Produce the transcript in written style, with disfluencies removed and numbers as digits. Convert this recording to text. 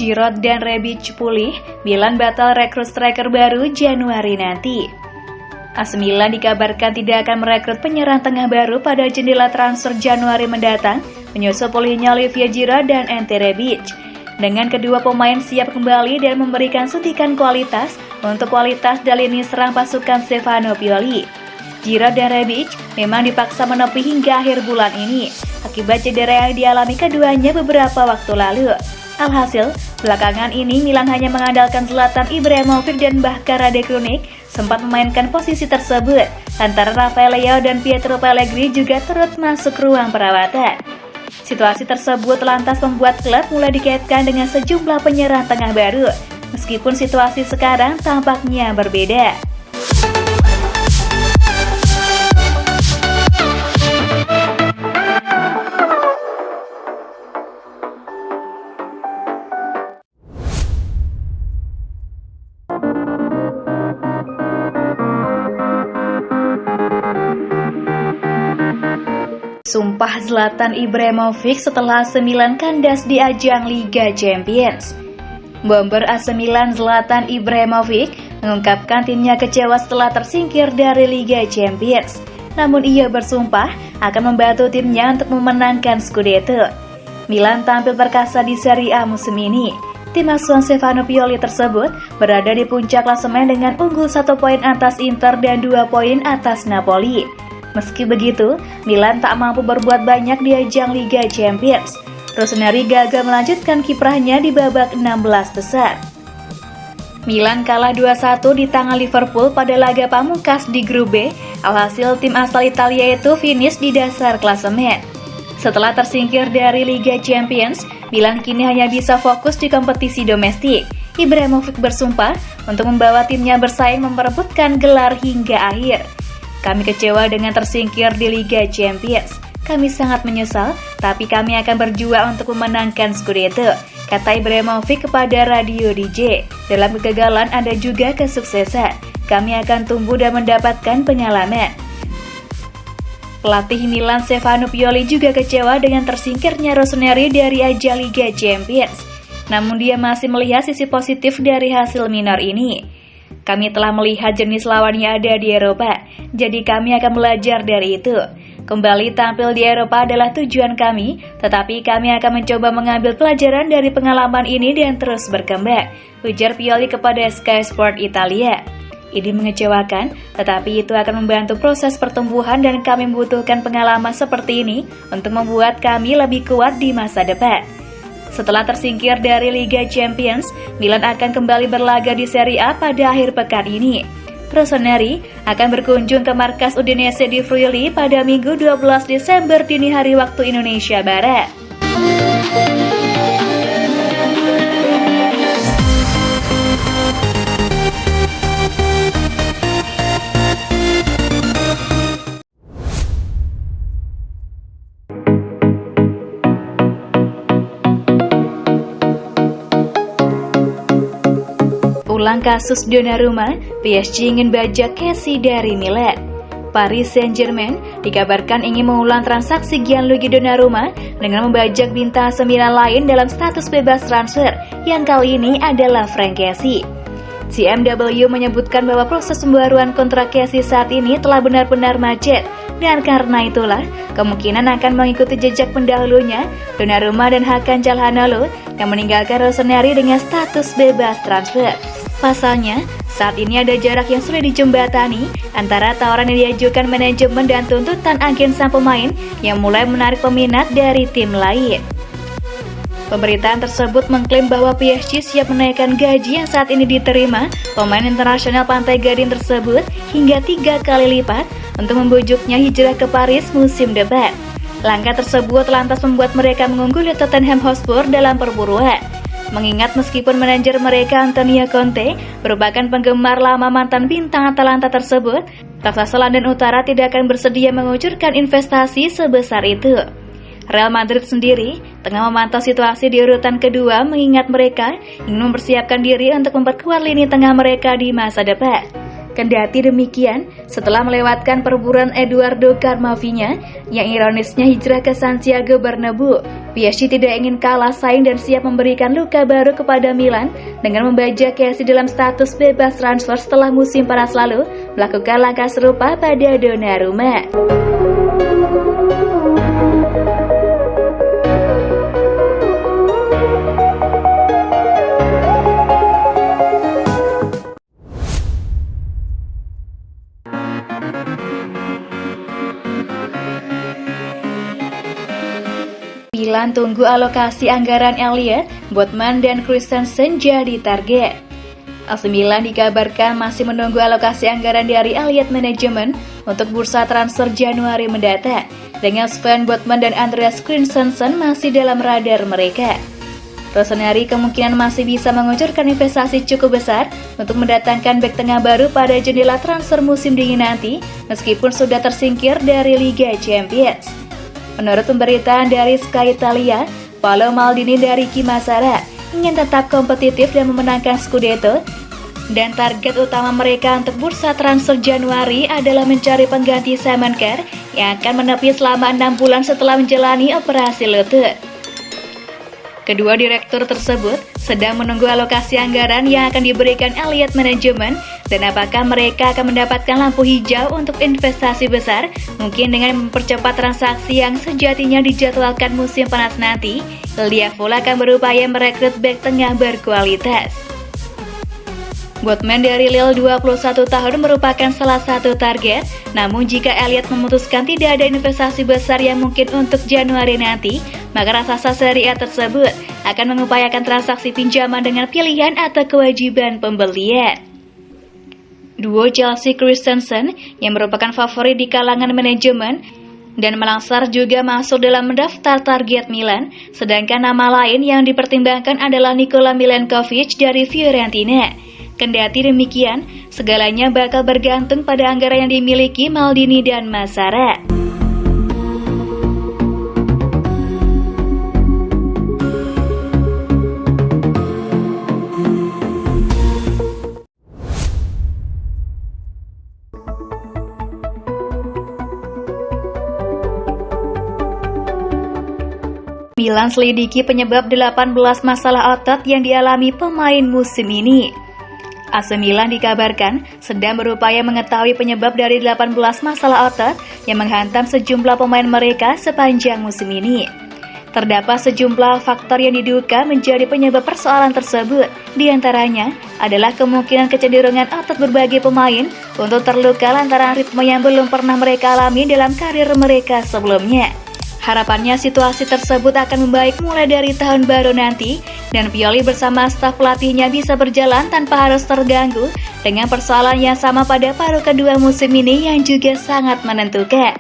Giroud dan Rebic pulih, Milan batal rekrut striker baru Januari nanti. AC Milan dikabarkan tidak akan merekrut penyerang tengah baru pada jendela transfer Januari mendatang, menyusul pulihnya Olivier Giroud dan Ante Rebic. Dengan kedua pemain siap kembali dan memberikan suntikan kualitas untuk kualitas dari lini serang pasukan Stefano Pioli. Giroud dan Rebic memang dipaksa menepi hingga akhir bulan ini akibat cedera yang dialami keduanya beberapa waktu lalu. Alhasil, belakangan ini Milan hanya mengandalkan Zlatan Ibrahimovic dan bahkan Rade Krunic sempat memainkan posisi tersebut. Antara Rafael Leao dan Pietro Pellegrini juga turut masuk ruang perawatan. Situasi tersebut lantas membuat klub mulai dikaitkan dengan sejumlah penyerang tengah baru, meskipun situasi sekarang tampaknya berbeda. Sumpah Zlatan Ibrahimovic setelah AC Milan kandas di ajang Liga Champions. Bomber AC Milan Zlatan Ibrahimovic mengungkapkan timnya kecewa setelah tersingkir dari Liga Champions. Namun ia bersumpah akan membantu timnya untuk memenangkan Scudetto. Milan tampil perkasa di Serie A musim ini. Tim asuhan Stefano Pioli tersebut berada di puncak klasemen dengan unggul 1 poin atas Inter dan 2 poin atas Napoli. Meski begitu, Milan tak mampu berbuat banyak di ajang Liga Champions. Rossoneri gagal melanjutkan kiprahnya di babak 16 besar. Milan kalah 2-1 di tangan Liverpool pada laga pamungkas di grup B. Alhasil tim asal Italia itu finish di dasar klasemen. Setelah tersingkir dari Liga Champions, Milan kini hanya bisa fokus di kompetisi domestik. Ibrahimovic bersumpah untuk membawa timnya bersaing memperebutkan gelar hingga akhir. Kami kecewa dengan tersingkir di Liga Champions. Kami sangat menyesal, tapi kami akan berjuang untuk memenangkan Scudetto, kata Ibrahimovic kepada Radio DJ. Dalam kegagalan ada juga kesuksesan. Kami akan tumbuh dan mendapatkan pengalaman. Pelatih Milan Stefano Pioli juga kecewa dengan tersingkirnya Rossoneri dari ajang Liga Champions. Namun dia masih melihat sisi positif dari hasil minor ini. Kami telah melihat jenis lawan yang ada di Eropa, jadi kami akan belajar dari itu. Kembali tampil di Eropa adalah tujuan kami, tetapi kami akan mencoba mengambil pelajaran dari pengalaman ini dan terus berkembang, ujar Pioli kepada Sky Sport Italia. Ini mengecewakan, tetapi itu akan membantu proses pertumbuhan dan kami membutuhkan pengalaman seperti ini untuk membuat kami lebih kuat di masa depan. Setelah tersingkir dari Liga Champions, Milan akan kembali berlaga di Serie A pada akhir pekan ini. Rossoneri akan berkunjung ke markas Udinese di Friuli pada Minggu 12 Desember dini hari waktu Indonesia Barat. Ulang kasus Donnarumma, PSG ingin bajak Kessie dari Milan. Paris Saint-Germain dikabarkan ingin mengulang transaksi Gianluigi Donnarumma dengan membajak bintang AC Milan lain dalam status bebas transfer, yang kali ini adalah Franck Kessie. CMW menyebutkan bahwa proses pembaruan kontrak Kessie saat ini telah benar-benar macet, dan karena itulah kemungkinan akan mengikuti jejak pendahulunya, Donnarumma dan Hakan Calhanoglu, yang meninggalkan Rossoneri dengan status bebas transfer. Pasalnya, saat ini ada jarak yang sulit dijembatani antara tawaran yang diajukan manajemen dan tuntutan agen sang pemain yang mulai menarik peminat dari tim lain. Pemberitaan tersebut mengklaim bahwa PSG siap menaikkan gaji yang saat ini diterima pemain internasional Pantai Gading tersebut hingga 3 kali lipat untuk membujuknya hijrah ke Paris musim depan. Langkah tersebut lantas membuat mereka mengungguli Tottenham Hotspur dalam perburuan. Mengingat meskipun manajer mereka Antonio Conte merupakan penggemar lama mantan bintang Atalanta tersebut, raksasa London Utara tidak akan bersedia mengucurkan investasi sebesar itu. Real Madrid sendiri tengah memantau situasi di urutan kedua mengingat mereka ingin mempersiapkan diri untuk memperkuat lini tengah mereka di masa depan. Kendati demikian, setelah melewatkan perburuan Eduardo Camavinga yang ironisnya hijrah ke Santiago Bernabeu, PSG tidak ingin kalah saing dan siap memberikan luka baru kepada Milan dengan membajak Kessie dalam status bebas transfer setelah musim panas lalu melakukan langkah serupa pada Donnarumma. Milan tunggu alokasi anggaran Elliot, Botman dan Christensen jadi target. AC Milan dikabarkan masih menunggu alokasi anggaran dari Elliot Management untuk bursa transfer Januari mendatang, dengan Sven Botman dan Andreas Christensen masih dalam radar mereka. Rossoneri kemungkinan masih bisa mengucurkan investasi cukup besar untuk mendatangkan bek tengah baru pada jendela transfer musim dingin nanti, meskipun sudah tersingkir dari Liga Champions. Menurut pemberitaan dari Sky Italia, Paolo Maldini dari Kimasara ingin tetap kompetitif dan memenangkan Scudetto, dan target utama mereka untuk bursa transfer Januari adalah mencari pengganti Simon Kjaer yang akan menepi selama 6 bulan setelah menjalani operasi lutut. Kedua direktur tersebut sedang menunggu alokasi anggaran yang akan diberikan Elliot Management dan apakah mereka akan mendapatkan lampu hijau untuk investasi besar, mungkin dengan mempercepat transaksi yang sejatinya dijadwalkan musim panas nanti. Liverpool akan berupaya merekrut bek tengah berkualitas. Botman dari Lille 21 tahun merupakan salah satu target, namun jika Elliot memutuskan tidak ada investasi besar yang mungkin untuk Januari nanti, maka raksasa Serie A tersebut akan mengupayakan transaksi pinjaman dengan pilihan atau kewajiban pembelian. Duo Chelsea Christensen yang merupakan favorit di kalangan manajemen dan Malangsar juga masuk dalam mendaftar target Milan, sedangkan nama lain yang dipertimbangkan adalah Nikola Milenkovic dari Fiorentina. Kendati demikian, segalanya bakal bergantung pada anggaran yang dimiliki Maldini dan Massara. Milan selidiki penyebab 18 masalah otot yang dialami pemain musim ini. AC Milan dikabarkan sedang berupaya mengetahui penyebab dari 18 masalah otot yang menghantam sejumlah pemain mereka sepanjang musim ini. Terdapat sejumlah faktor yang diduga menjadi penyebab persoalan tersebut. Di antaranya adalah kemungkinan kecenderungan otot berbagai pemain untuk terluka lantaran ritme yang belum pernah mereka alami dalam karir mereka sebelumnya. Harapannya situasi tersebut akan membaik mulai dari tahun baru nanti dan Pioli bersama staf pelatihnya bisa berjalan tanpa harus terganggu dengan persoalan yang sama pada paruh kedua musim ini yang juga sangat menentukan.